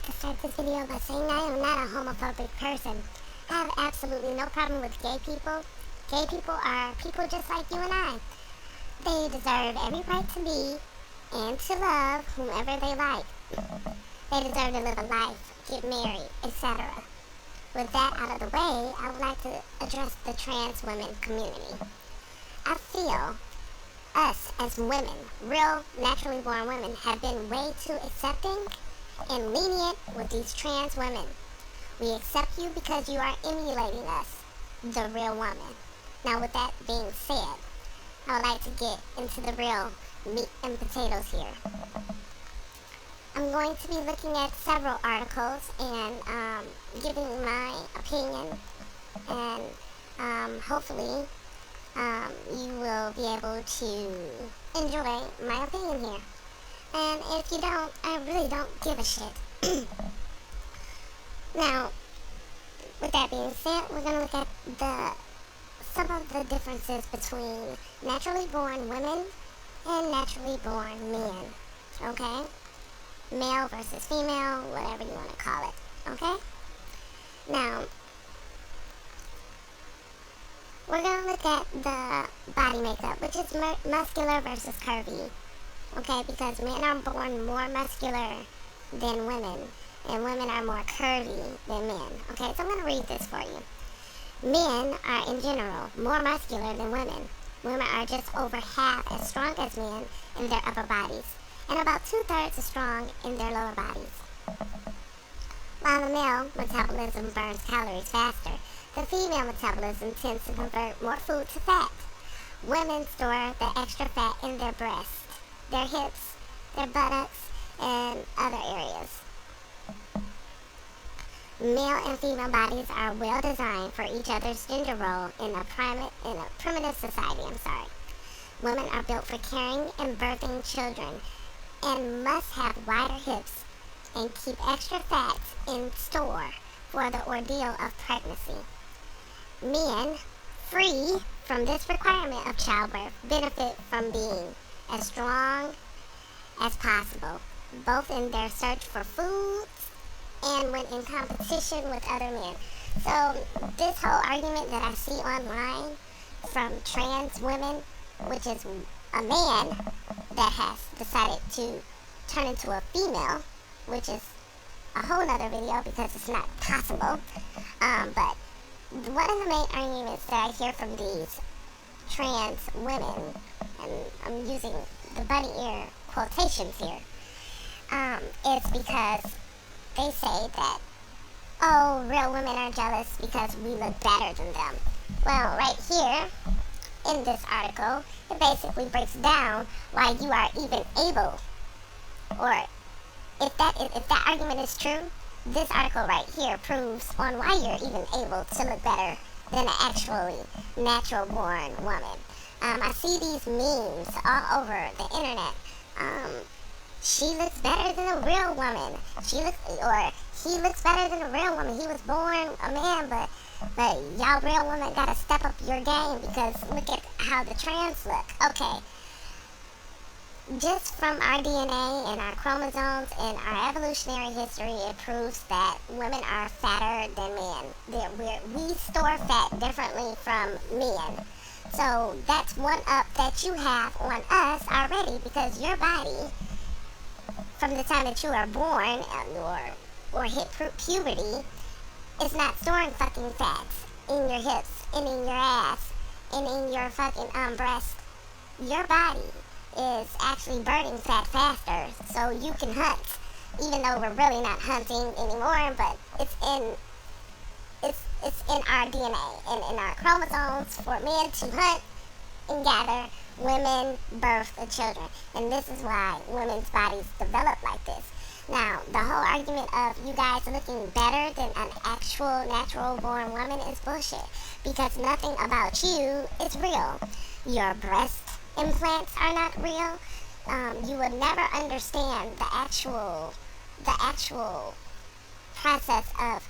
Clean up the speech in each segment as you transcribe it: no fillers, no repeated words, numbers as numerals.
to start this video by saying I am not a homophobic person. I have absolutely no problem with gay people. Gay people are people just like you and I. They deserve every right to be and to love whomever they like. They deserve to live a life, get married, etc. With that out of the way, I would like to address the trans women community. I feel us as women, real naturally born women, have been way too accepting and lenient with these trans women. We accept you because you are emulating us, the real woman. Now with that being said, I would like to get into the real meat and potatoes here. I'm going to be looking at several articles and giving my opinion, and hopefully you will be able to enjoy my opinion here. And if you don't, I really don't give a shit. Now, with that being said, we're going to look at some of the differences between naturally born women and naturally born men. Okay? Male versus female, whatever you want to call it. Okay? Now, we're going to look at the body makeup, which is muscular versus curvy. Okay, because men are born more muscular than women, and women are more curvy than men. Okay, so I'm going to read this for you. Men are, in general, more muscular than women. Women are just over half as strong as men in their upper bodies, and about 2/3 as strong in their lower bodies. While the male metabolism burns calories faster, the female metabolism tends to convert more food to fat. Women store the extra fat in their breasts, their hips, their buttocks, and other areas. Male and female bodies are well designed for each other's gender role in a primitive society. Women are built for carrying and birthing children and must have wider hips and keep extra fats in store for the ordeal of pregnancy. Men, free from this requirement of childbirth, benefit from being as strong as possible, both in their search for food and when in competition with other men. So this whole argument that I see online from trans women, which is a man that has decided to turn into a female, which is a whole nother video because it's not possible. But one of the main arguments that I hear from these trans women, and I'm using the bunny ear quotations here, is because they say that, oh, real women are jealous because we look better than them. Well, right here in this article, it basically breaks down why you are even able, or if that argument is true, this article right here proves on why you're even able to look better than an actually natural born woman. I see these memes all over the internet. She looks better than a real woman. He looks better than a real woman. He was born a man, but y'all real women gotta step up your game because look at how the trans look. Okay. Just from our DNA and our chromosomes and our evolutionary history, it proves that women are fatter than men. We store fat differently from men. So that's one up that you have on us already, because your body, from the time that you are born or hit puberty, is not storing fucking fats in your hips and in your ass and in your fucking breast. Your body is actually burning fat faster, so you can hunt, even though we're really not hunting anymore, but it's in our DNA and in our chromosomes for men to hunt and gather. Women birth the children, and this is why women's bodies develop like this. Now, the whole argument of you guys looking better than an actual natural born woman is bullshit, because nothing about you is real. Your breast implants are not real. You would never understand the actual process of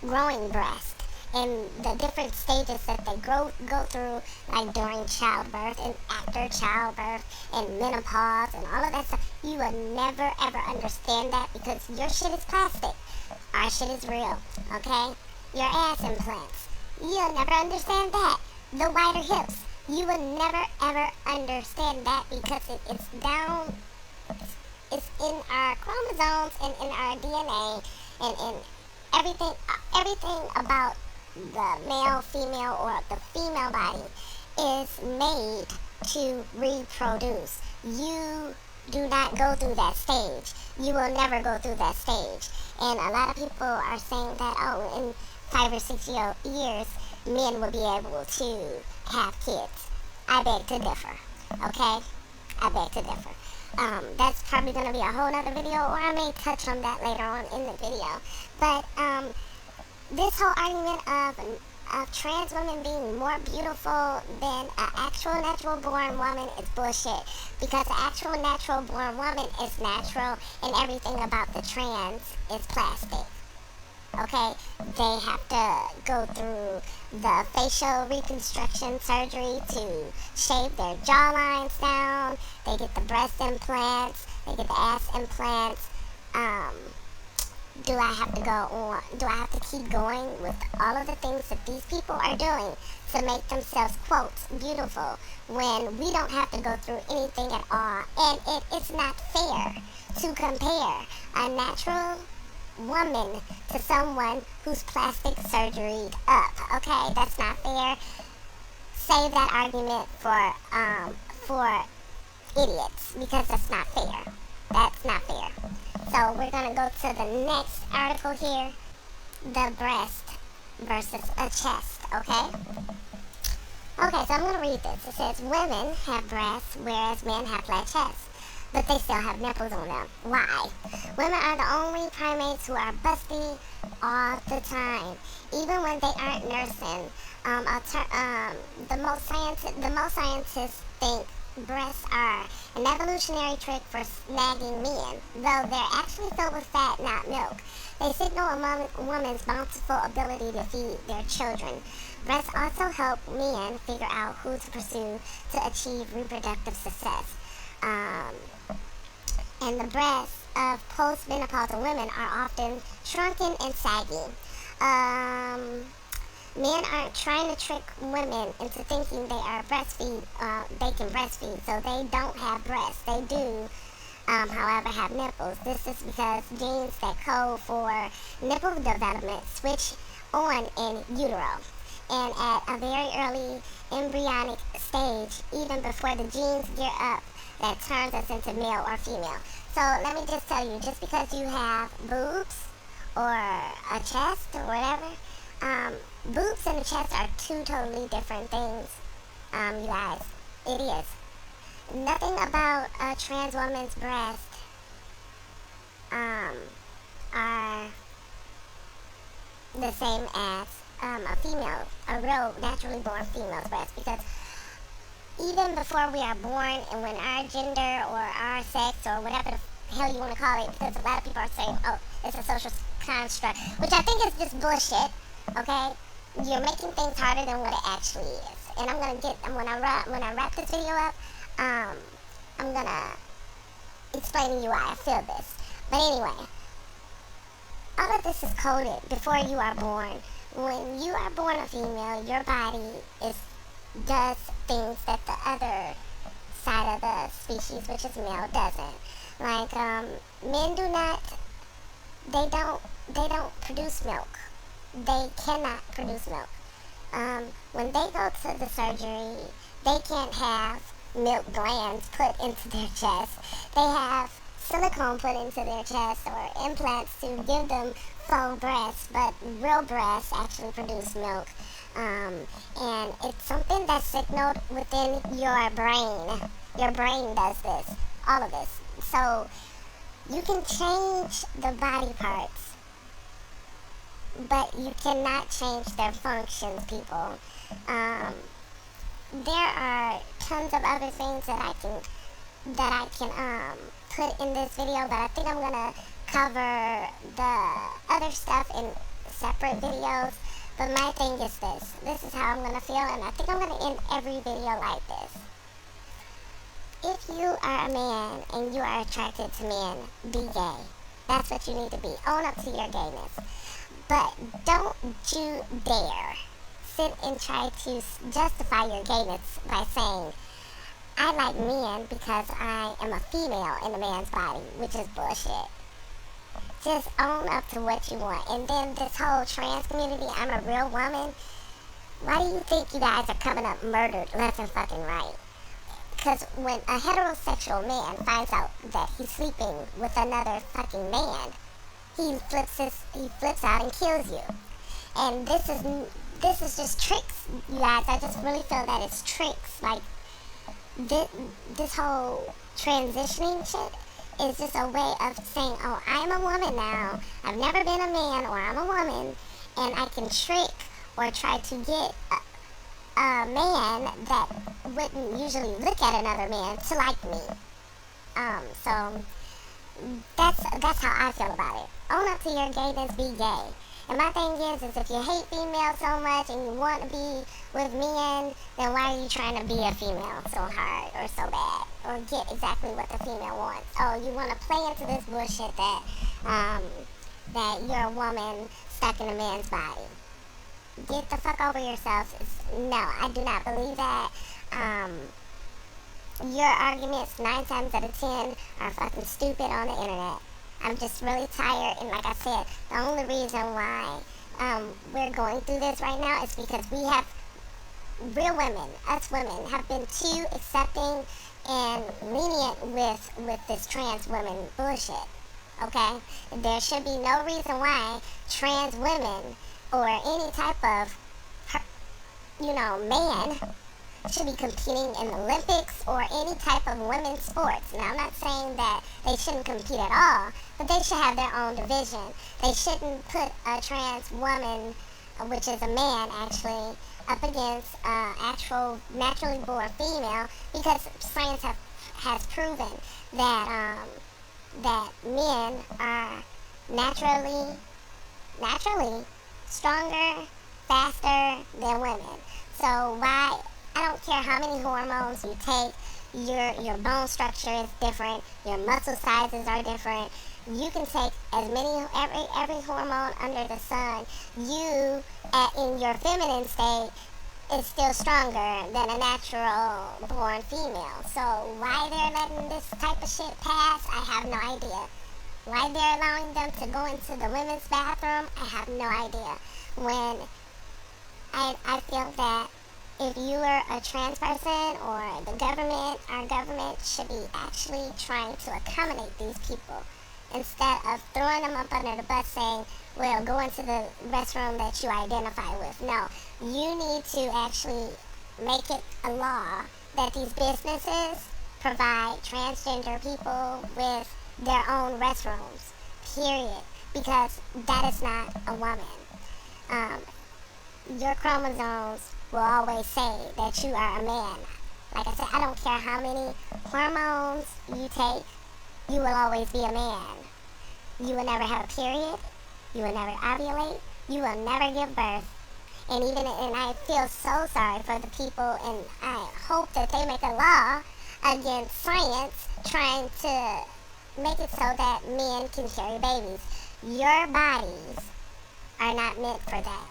growing breast and the different stages that they go through, like during childbirth and after childbirth and menopause and all of that stuff. You will never ever understand that because your shit is plastic. Our shit is real, okay? Your ass implants. You'll never understand that. The wider hips. You will never ever understand that because it's down, it's in our chromosomes and in our DNA and in everything about the male, female, or the female body is made to reproduce. You do not go through that stage. You will never go through that stage. And a lot of people are saying that, oh, in 5 or 6 years, men will be able to have kids. I beg to differ, okay? I beg to differ. That's probably going to be a whole other video, or I may touch on that later on in the video. But this whole argument of trans women being more beautiful than an actual natural born woman is bullshit. Because the actual natural born woman is natural and everything about the trans is plastic. Okay? They have to go through the facial reconstruction surgery to shave their jawlines down. They get the breast implants. They get the ass implants. Do I have to go on? Do I have to keep going with all of the things that these people are doing to make themselves, quote, beautiful, when we don't have to go through anything at all? And it's not fair to compare a natural woman to someone who's plastic surgeryed up. Okay, that's not fair. Save that argument for idiots, because that's not fair. That's not fair. So we're going to go to the next article here. The breast versus a chest, okay? Okay, so I'm going to read this. It says, women have breasts, whereas men have flat chests, but they still have nipples on them. Why? Women are the only primates who are busty all the time, even when they aren't nursing. The most scientists think breasts are an evolutionary trick for snagging men, though they're actually filled with fat, not milk. They signal a woman's bountiful ability to feed their children. Breasts also help men figure out who to pursue to achieve reproductive success. And the breasts of postmenopausal women are often shrunken and saggy. Men aren't trying to trick women into thinking they can breastfeed, so they don't have breasts. They do, however, have nipples. This is because genes that code for nipple development switch on in utero, and at a very early embryonic stage, even before the genes gear up, that turns us into male or female. So let me just tell you, just because you have boobs or a chest or whatever, boobs and the chest are two totally different things, you guys. It is. Nothing about a trans woman's breast are the same as a real naturally born female's breast, because even before we are born and when our gender or our sex or whatever the hell you want to call it, because a lot of people are saying, oh, it's a social construct, which I think is just bullshit, okay? You're making things harder than what it actually is. And I'm gonna when I wrap this video up, I'm gonna explain to you why I feel this. But anyway, all of this is coded before you are born. When you are born a female, your body does things that the other side of the species, which is male, doesn't. Like, men they don't produce milk. They cannot produce milk. When they go to the surgery, they can't have milk glands put into their chest. They have silicone put into their chest or implants to give them faux breasts, but real breasts actually produce milk. And it's something that's signaled within your brain. Your brain does this, all of this. So you can change the body parts, but you cannot change their functions, people. There are tons of other things that I can put in this video, but I think I'm gonna cover the other stuff in separate videos. But my thing is this. This is how I'm going to feel, and I think I'm going to end every video like this. If you are a man and you are attracted to men, be gay. That's what you need to be. Own up to your gayness. But don't you dare sit and try to justify your gayness by saying, I like men because I am a female in a man's body, which is bullshit. Just own up to what you want. And then this whole trans community, I'm a real woman. Why do you think you guys are coming up murdered left and fucking right? Because when a heterosexual man finds out that he's sleeping with another fucking man, he flips out and kills you. And this is just tricks, you guys. I just really feel that it's tricks. Like, this whole transitioning shit is just a way of saying, oh, I'm a woman now. I've never been a man, or I'm a woman, and I can trick or try to get a man that wouldn't usually look at another man to like me. So that's how I feel about it. Own up to your gayness, be gay. And my thing is if you hate females so much and you want to be with men, then why are you trying to be a female so hard or so bad? Or get exactly what the female wants? Oh, you want to play into this bullshit that you're a woman stuck in a man's body. Get the fuck over yourself. No, I do not believe that. Your arguments 9 times out of 10 are fucking stupid on the internet. I'm just really tired, and like I said, the only reason why we're going through this right now is because we have real women, us women, have been too accepting and lenient with this trans women bullshit. Okay? There should be no reason why trans women or any type of, man should be competing in the Olympics or any type of women's sports. Now, I'm not saying that they shouldn't compete at all, but they should have their own division. They shouldn't put a trans woman, which is a man actually, up against actual naturally born female, because science has proven that that men are naturally stronger, faster than women. So why? I don't care how many hormones you take, your bone structure is different, your muscle sizes are different. You can take as many, every hormone under the sun. You, in your feminine state, is still stronger than a natural born female. So why they're letting this type of shit pass, I have no idea. Why they're allowing them to go into the women's bathroom, I have no idea. When I feel that if you are a trans person, or the government, our government should be actually trying to accommodate these people instead of throwing them up under the bus saying, well, go into the restroom that you identify with. No, you need to actually make it a law that these businesses provide transgender people with their own restrooms, period, because that is not a woman. Your chromosomes will always say that you are a man. Like I said, I don't care how many hormones you take, you will always be a man. You will never have a period, you will never ovulate, you will never give birth. And I feel so sorry for the people, and I hope that they make a law against science trying to make it so that men can carry babies. Your bodies are not meant for that.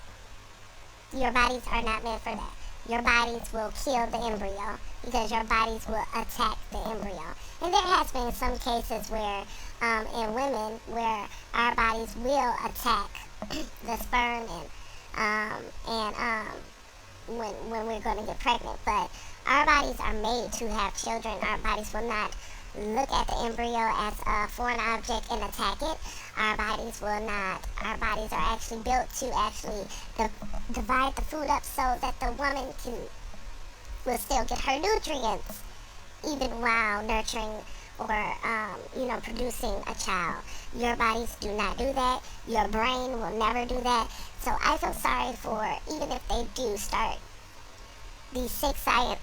Your bodies are not meant for that. Your bodies will kill the embryo because your bodies will attack the embryo. And there has been some cases where, in women, where our bodies will attack the sperm when we're going to get pregnant. But our bodies are made to have children. Our bodies will not look at the embryo as a foreign object and attack it. Our bodies will not. Our bodies are actually built to actually divide the food up so that the woman will still get her nutrients even while nurturing or producing a child. Your bodies do not do that. Your brain will never do that. So I feel sorry for, even if they do start these sick science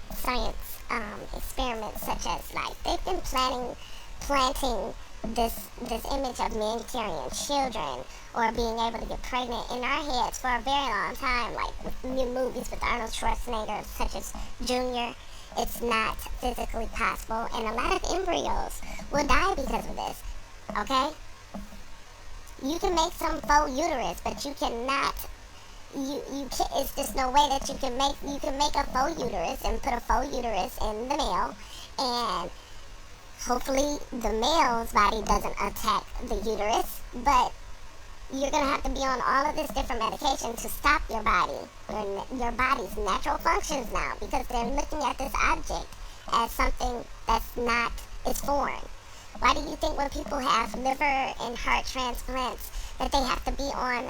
experiments, such as, like, they've been planting this image of men carrying children or being able to get pregnant in our heads for a very long time, like with new movies with Arnold Schwarzenegger, such as Junior. It's not physically possible, and a lot of embryos will die because of this. Okay? You can make some faux uterus, but you cannot. You can, it's just no way that you can make a faux uterus and put a faux uterus in the male, and hopefully the male's body doesn't attack the uterus, but you're going to have to be on all of this different medication to stop your body, your body's natural functions now, because they're looking at this object as something that's not, it's foreign. Why do you think when people have liver and heart transplants that they have to be on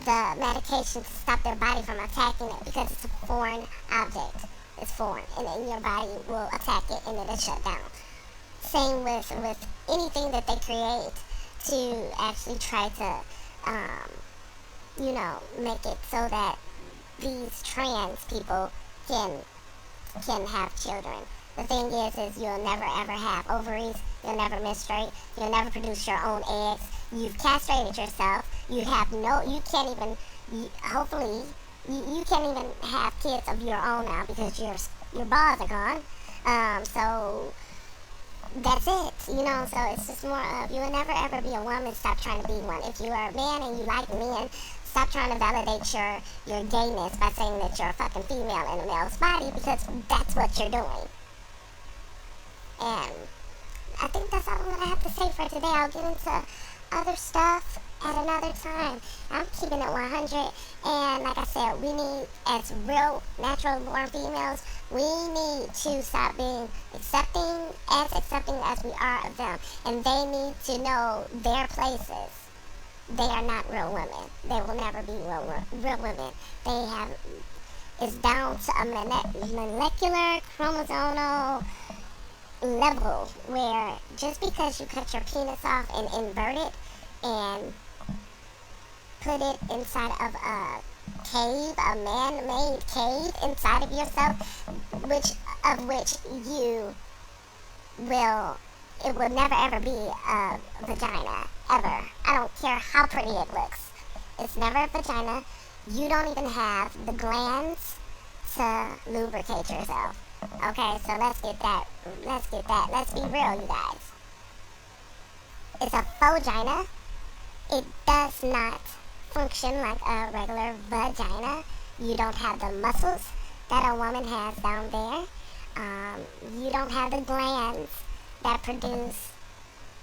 the medication to stop their body from attacking it? Because it's a foreign object. It's foreign, and then your body will attack it and it'll shut down. Same with anything that they create to actually try to, make it so that these trans people can have children. The thing is you'll never ever have ovaries, you'll never menstruate, you'll never produce your own eggs, you've castrated yourself, you can't even, hopefully, you can't even have kids of your own now because your balls are gone. So that's it, so it's just more of, you will never ever be a woman, stop trying to be one. If you are a man and you like men, stop trying to validate your gayness by saying that you're a fucking female in a male's body, because that's what you're doing. And I think that's all I'm going to have to say for today. I'll get into other stuff at another time. I'm keeping it 100, and like I said, we need, as real natural born females, we need to stop being accepting as we are of them, and they need to know their places. They are not real women. They will never be real women. It's down to a molecular chromosomal level where just because you cut your penis off and invert it and put it inside of a cave, a man-made cave inside of yourself, which it will never ever be a vagina, ever. I don't care how pretty it looks. It's never a vagina. You don't even have the glands to lubricate yourself. Okay, so let's get that. Let's be real, you guys. It's a vagina. It does not function like a regular vagina. You don't have the muscles that a woman has down there. You don't have the glands that produce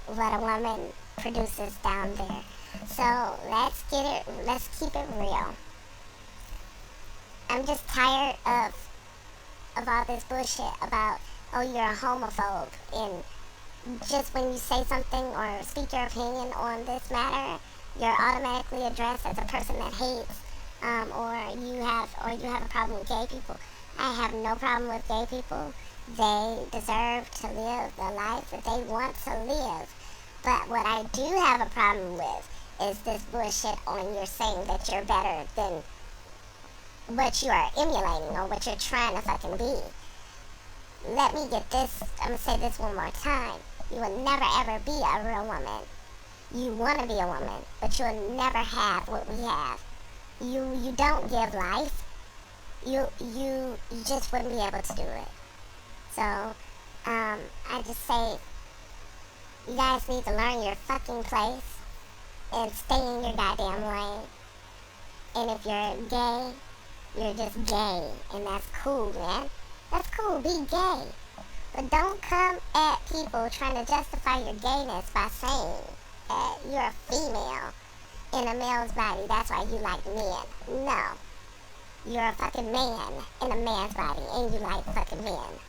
what a woman produces down there. So let's keep it real. I'm just tired of all this bullshit about, oh, you're a homophobe, and just when you say something or speak your opinion on this matter, you're automatically addressed as a person that hates, or you have a problem with gay people. I have no problem with gay people. They deserve to live the life that they want to live. But what I do have a problem with is this bullshit on you're saying that you're better than what you are emulating or what you're trying to fucking be. Let me get this, I'm going to say this one more time. You will never ever be a real woman. You want to be a woman, but you will never have what we have. You don't give life. You just wouldn't be able to do it. So, I just say, you guys need to learn your fucking place and stay in your goddamn lane. And if you're gay, you're just gay, and that's cool, man. That's cool, be gay. But don't come at people trying to justify your gayness by saying that you're a female in a male's body, that's why you like men. No. You're a fucking man in a man's body, and you like fucking men.